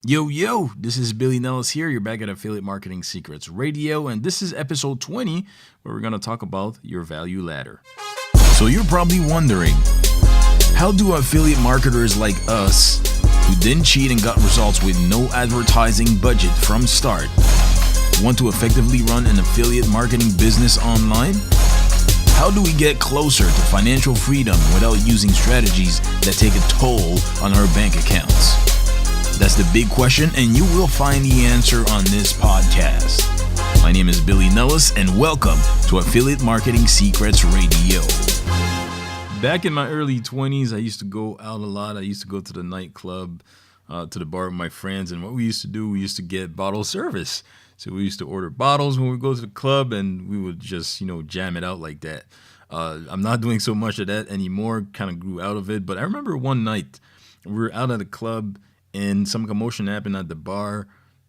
Yo, this is Billy Nellis here. You're back at Affiliate Marketing Secrets Radio, and this is episode 20, where we're going to talk about your value ladder. So you're probably wondering, how do affiliate marketers like us, who didn't cheat and got results with no advertising budget from start, want to effectively run an affiliate marketing business online? How do we get closer to financial freedom without using strategies that take a toll on our bank accounts? That's the big question, and you will find the answer on this podcast. My name is Billy Nellis, and welcome to Affiliate Marketing Secrets Radio. Back in my early 20s, I used to go out a lot. I used to go to the nightclub, to the bar with my friends, and what we used to do, we used to get bottle service. So we used to order bottles when we go to the club, and we would just, jam it out like that. I'm not doing so much of that anymore, kind of grew out of it, but I remember one night, we were out at the club, and some commotion happened at the bar,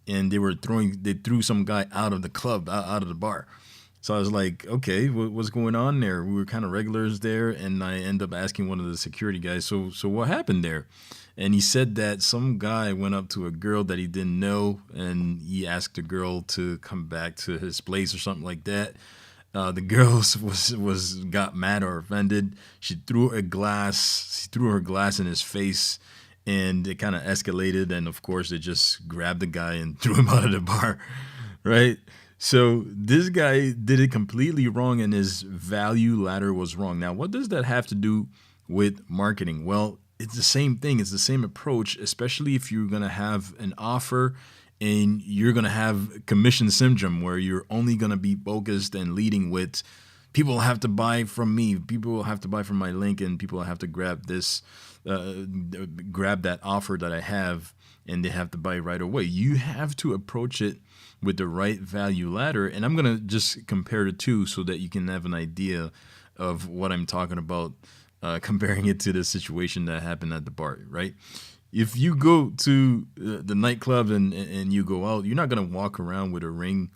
and they threw some guy out of the club, out of the bar. So I was like, okay, what's going on there? We were kind of regulars there, and I end up asking one of the security guys, so what happened there? And he said that some guy went up to a girl that he didn't know, and he asked the girl to come back to his place or something like that. The girl got mad or offended. She threw her glass in his face, and it kind of escalated, and of course, they just grabbed the guy and threw him out of the bar, right? So this guy did it completely wrong, and his value ladder was wrong. Now, what does that have to do with marketing? Well, it's the same thing. It's the same approach, especially if you're going to have an offer and you're going to have commission syndrome, where you're only going to be focused and leading with people have to buy from me, people have to buy from my link, and people have to grab that offer that I have, and they have to buy right away. You have to approach it with the right value ladder, and I'm going to just compare the two so that you can have an idea of what I'm talking about, comparing it to the situation that happened at the bar, right? If you go to the nightclub and you go out, you're not going to walk around with a ring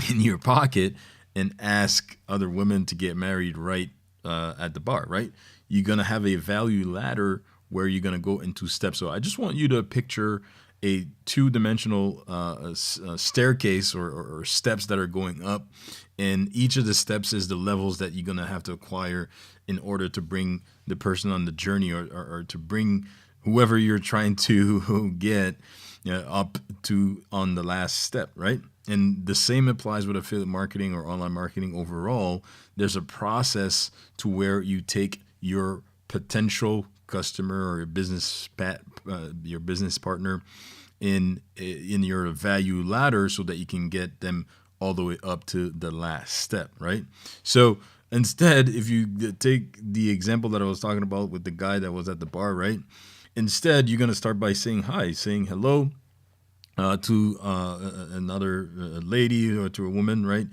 in your pocket and ask other women to get married right at the bar, right? You're going to have a value ladder where you're going to go into steps. So I just want you to picture a two-dimensional staircase or steps that are going up, and each of the steps is the levels that you're going to have to acquire in order to bring the person on the journey or to bring whoever you're trying to get up to on the last step, right? And the same applies with affiliate marketing or online marketing overall. There's a process to where you take your potential customer or your business partner in your value ladder so that you can get them all the way up to the last step, right? So instead, if you take the example that I was talking about with the guy that was at the bar, right? Instead, you're going to start by saying hi, saying hello to another lady or to a woman, right?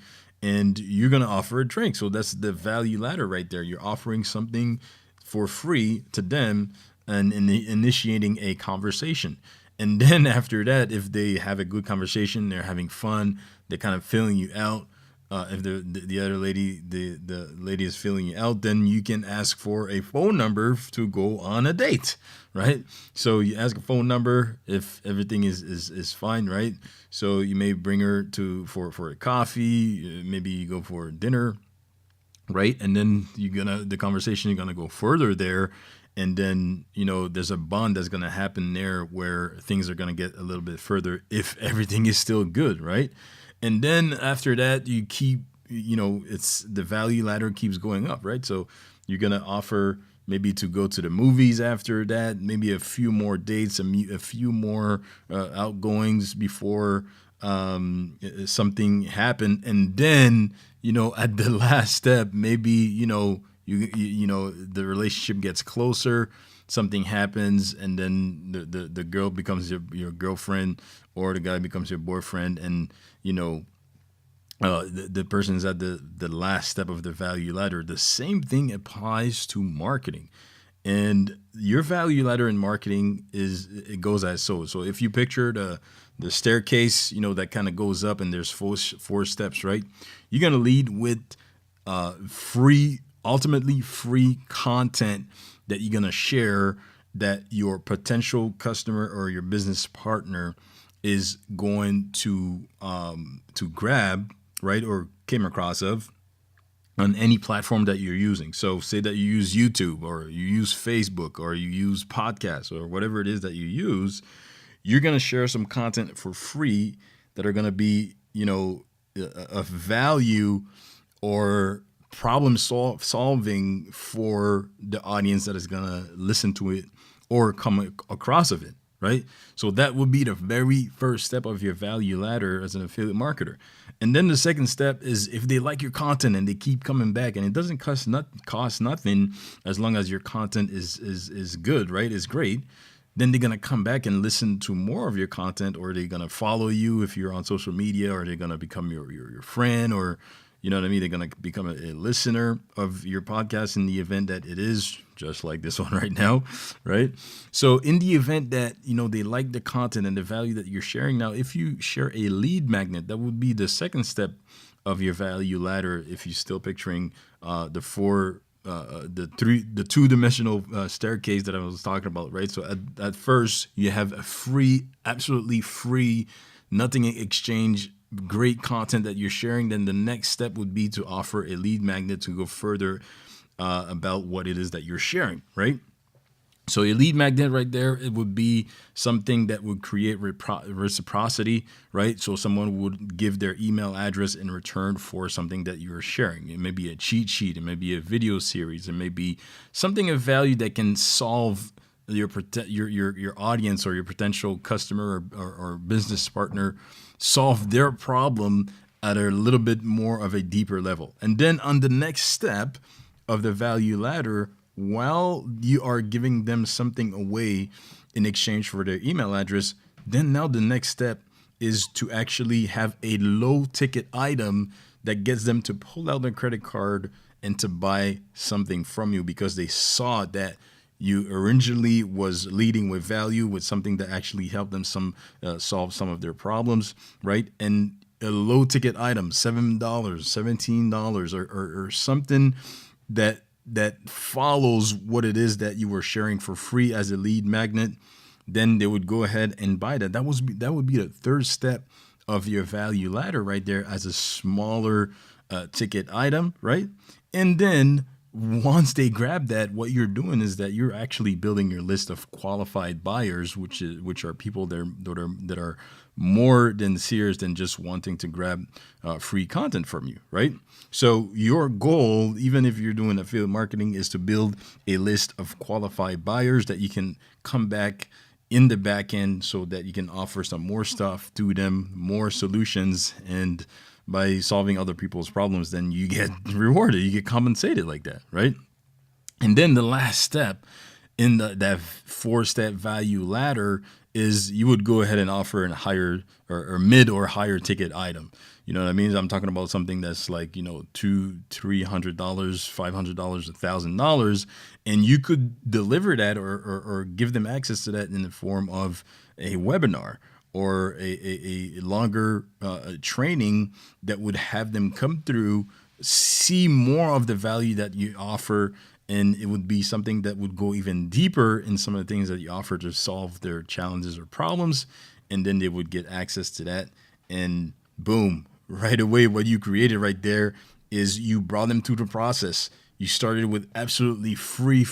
And you're going to offer a drink. So that's the value ladder right there. You're offering something for free to them and initiating a conversation. And then after that, if they have a good conversation, they're having fun, they're kind of filling you out. If the other lady, the lady is filling you out, then you can ask for a phone number to go on a date, right? So you ask a phone number if everything is fine, right? So you may bring her for a coffee, maybe you go for dinner, right? And then the conversation is gonna go further there, and then there's a bond that's gonna happen there where things are gonna get a little bit further if everything is still good, right? And then after that, you keep, it's the value ladder keeps going up, right? So you're going to offer maybe to go to the movies after that, maybe a few more dates, a few more outgoings before something happened. And then, at the last step, maybe, the relationship gets closer, something happens, and then the girl becomes your girlfriend, or the guy becomes your boyfriend, and the person's at the last step of the value ladder. The same thing applies to marketing, and your value ladder in marketing it goes as so. So if you picture the staircase, that kind of goes up, and there's four steps, right? You're gonna lead with ultimately free content that you're gonna share that your potential customer or your business partner is going to grab, right, or came across of on any platform that you're using. So say that you use YouTube or you use Facebook or you use podcasts or whatever it is that you use, you're going to share some content for free that are going to be, of value or problem solving for the audience that is going to listen to it or come across of it, right? So that would be the very first step of your value ladder as an affiliate marketer. And then the second step is if they like your content and they keep coming back, and it doesn't cost nothing as long as your content is good, right? Is great. Then they're gonna come back and listen to more of your content, or they're gonna follow you if you're on social media, or they're gonna become your friend, or you know what I mean? They're going to become a listener of your podcast in the event that it is just like this one right now, right? So in the event that, they like the content and the value that you're sharing. Now, if you share a lead magnet, that would be the second step of your value ladder. If you're still picturing the two-dimensional staircase that I was talking about, right? So at first you have a free, absolutely free, nothing in exchange, great content that you're sharing. Then the next step would be to offer a lead magnet to go further about what it is that you're sharing, right? So a lead magnet right there, it would be something that would create reciprocity, right? So someone would give their email address in return for something that you're sharing. It may be a cheat sheet, it may be a video series, it may be something of value that can solve your audience or your potential customer or business partner, solve their problem at a little bit more of a deeper level. And then on the next step of the value ladder, while you are giving them something away in exchange for their email address, then now the next step is to actually have a low ticket item that gets them to pull out their credit card and to buy something from you, because they saw that you originally was leading with value, with something that actually helped them solve some of their problems, right? And a low ticket item, $7, $17, or something that follows what it is that you were sharing for free as a lead magnet, then they would go ahead and buy that. That would be the third step of your value ladder right there, as a smaller ticket item, right? And then once they grab that, what you're doing is that you're actually building your list of qualified buyers, which are people that are more than serious than just wanting to grab free content from you, right? So your goal, even if you're doing affiliate marketing, is to build a list of qualified buyers that you can come back in the back end so that you can offer some more stuff to them, more solutions, and by solving other people's problems, then you get rewarded, you get compensated like that, right? And then the last step in that 4-step value ladder is you would go ahead and offer a higher or mid or higher ticket item. You know what I mean? I'm talking about something that's like, $200, $300, $500, $1,000, and you could deliver that or give them access to that in the form of a webinar or a longer training that would have them come through, see more of the value that you offer, and it would be something that would go even deeper in some of the things that you offer to solve their challenges or problems, and then they would get access to that, and boom, right away what you created right there is you brought them through the process. You started with absolutely free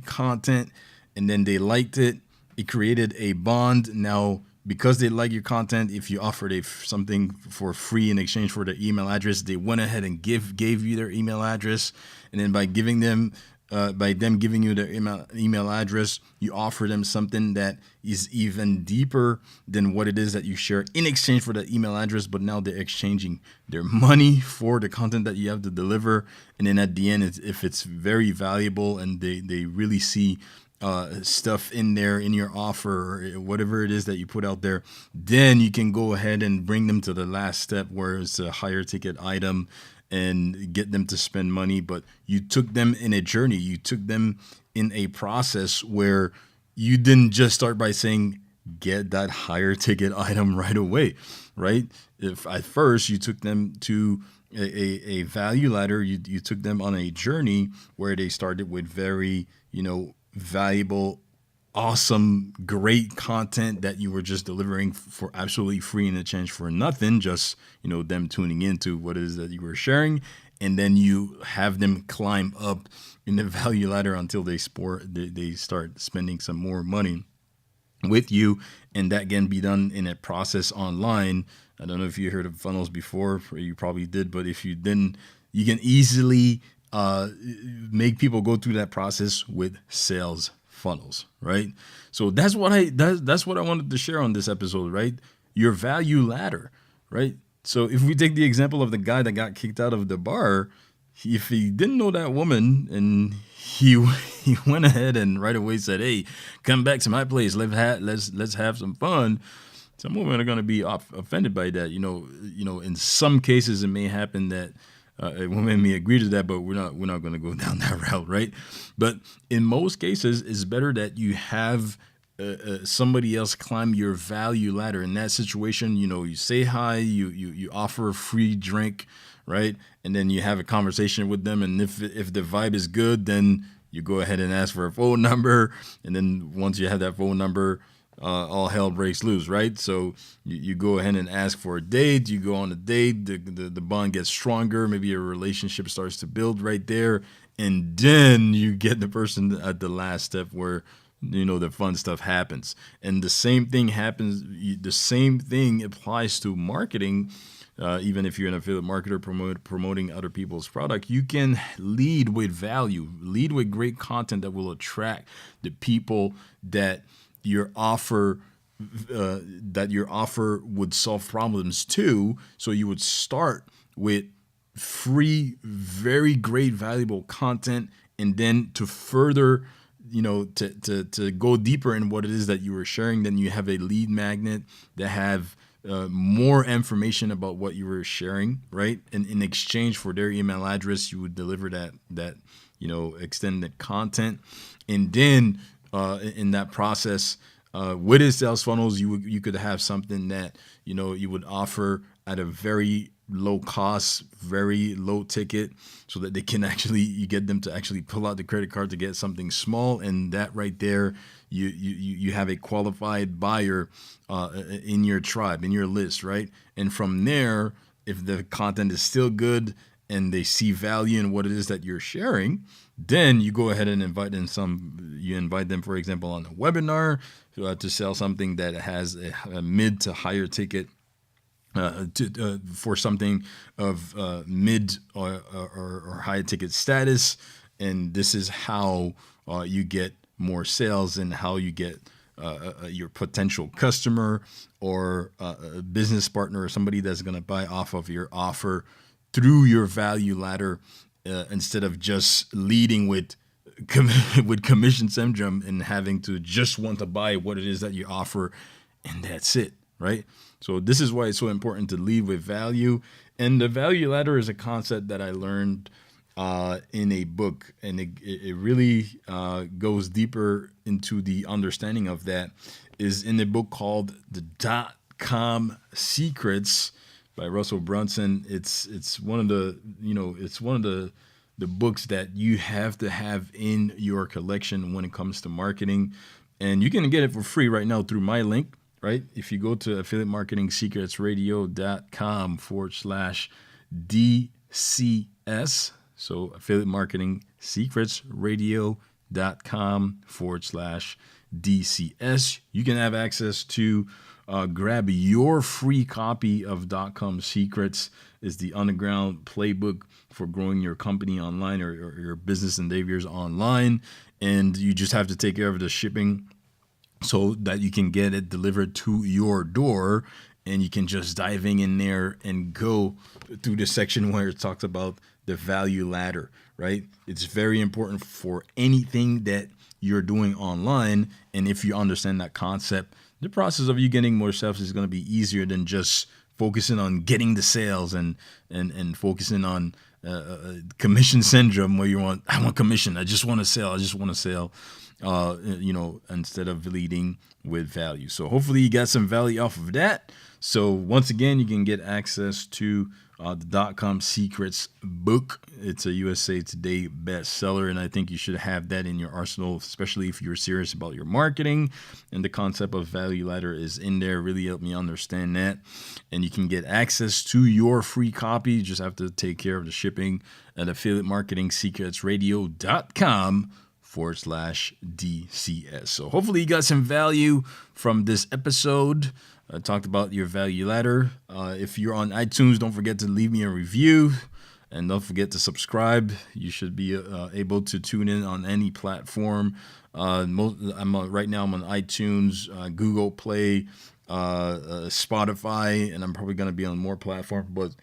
content, and then they liked it. It created a bond. Now, because they like your content, if you offered something for free in exchange for their email address, they went ahead and gave you their email address. And then by giving them giving you their email address, you offer them something that is even deeper than what it is that you share in exchange for that email address. But now they're exchanging their money for the content that you have to deliver. And then at the end, if it's very valuable and they really see stuff in there in your offer or whatever it is that you put out there, then you can go ahead and bring them to the last step where it's a higher ticket item and get them to spend money. But you took them in a journey. You took them in a process where you didn't just start by saying, get that higher ticket item right away, right? If at first you took them to a value ladder, you took them on a journey where they started with very, valuable awesome, great content that you were just delivering for absolutely free in exchange for nothing, just, them tuning into what it is that you were sharing. And then you have them climb up in the value ladder until they start spending some more money with you, and that can be done in a process online. I don't know if you heard of funnels before, or you probably did, but if you didn't, you can easily make people go through that process with sales funnels, right? So that's what I wanted to share on this episode, right? Your value ladder, right? So if we take the example of the guy that got kicked out of the bar, if he didn't know that woman and he went ahead and right away said, "Hey, come back to my place. Let's have some fun." Some women are going to be offended by that. In some cases it may happen that a woman may agree to that, but we're not going to go down that route, right? But in most cases, it's better that you have somebody else climb your value ladder. In that situation, you say hi, you offer a free drink, right? And then you have a conversation with them. And if the vibe is good, then you go ahead and ask for a phone number. And then once you have that phone number, all hell breaks loose, right? So you go ahead and ask for a date. You go on a date. The bond gets stronger. Maybe a relationship starts to build right there. And then you get the person at the last step where the fun stuff happens. And the same thing happens. The same thing applies to marketing. Even if you're an affiliate marketer promoting other people's product, you can lead with value, lead with great content that will attract the people that your offer would solve problems to. So you would start with free, very great, valuable content, and then to further, to go deeper in what it is that you were sharing, then you have a lead magnet that have more information about what you were sharing, right? And in exchange for their email address, you would deliver that extended content. And then in that process, with his sales funnels, you could have something that you would offer at a very low cost, very low ticket, so that they can you get them to actually pull out the credit card to get something small, and that right there, you have a qualified buyer in your tribe, in your list, right? And from there, if the content is still good and they see value in what it is that you're sharing, then you go ahead and invite them, for example, on a webinar to sell something that has a mid to higher ticket, for something of mid or high ticket status. And this is how you get more sales, and how you get your potential customer or a business partner or somebody that's going to buy off of your offer through your value ladder, instead of just leading with commission syndrome and having to just want to buy what it is that you offer, and that's it, right? So this is why it's so important to lead with value. And the value ladder is a concept that I learned in a book, and it really goes deeper into the understanding of that, is in a book called The .com Secrets by Russell Brunson. It's one of the books that you have to have in your collection when it comes to marketing, and you can get it for free right now through my link. Right? If you go to affiliatemarketingsecretsradio.com/DCS, so affiliatemarketingsecretsradio.com/DCS, you can have access to grab your free copy of .com Secrets. Is the underground playbook for growing your company online, or your business endeavors online. And you just have to take care of the shipping so that you can get it delivered to your door, and you can just dive in there and go through the section where it talks about the value ladder, right? It's very important for anything that you're doing online. And if you understand that concept, the process of you getting more sales is going to be easier than just focusing on getting the sales and focusing on commission syndrome, where I want commission. I just want to sell. Instead of leading with value. So hopefully you got some value off of that. So once again, you can get access to the .com Secrets book. It's a USA Today bestseller, and I think you should have that in your arsenal, especially if you're serious about your marketing. And the concept of value ladder is in there. Really helped me understand that. And you can get access to your free copy. You just have to take care of the shipping at affiliatemarketingsecretsradio.com/DCS. So hopefully you got some value from this episode. I talked about your value ladder. If you're on iTunes, don't forget to leave me a review. And don't forget to subscribe. You should be able to tune in on any platform. Right now I'm on iTunes, Google Play, Spotify, and I'm probably going to be on more platforms. But,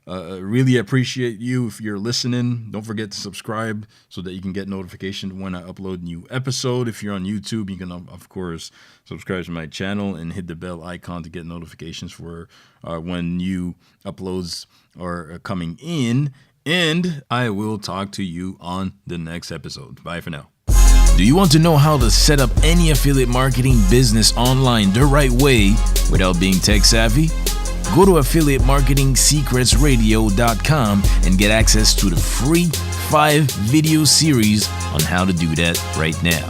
really appreciate you if you're listening. Don't forget to subscribe so that you can get notification when I upload a new episode. If you're on YouTube, you can, of course, subscribe to my channel and hit the bell icon to get notifications for when new uploads are coming in. And I will talk to you on the next episode. Bye for now. Do you want to know how to set up any affiliate marketing business online the right way without being tech savvy? Go to affiliatemarketingsecretsradio.com and get access to the free 5-video series on how to do that right now.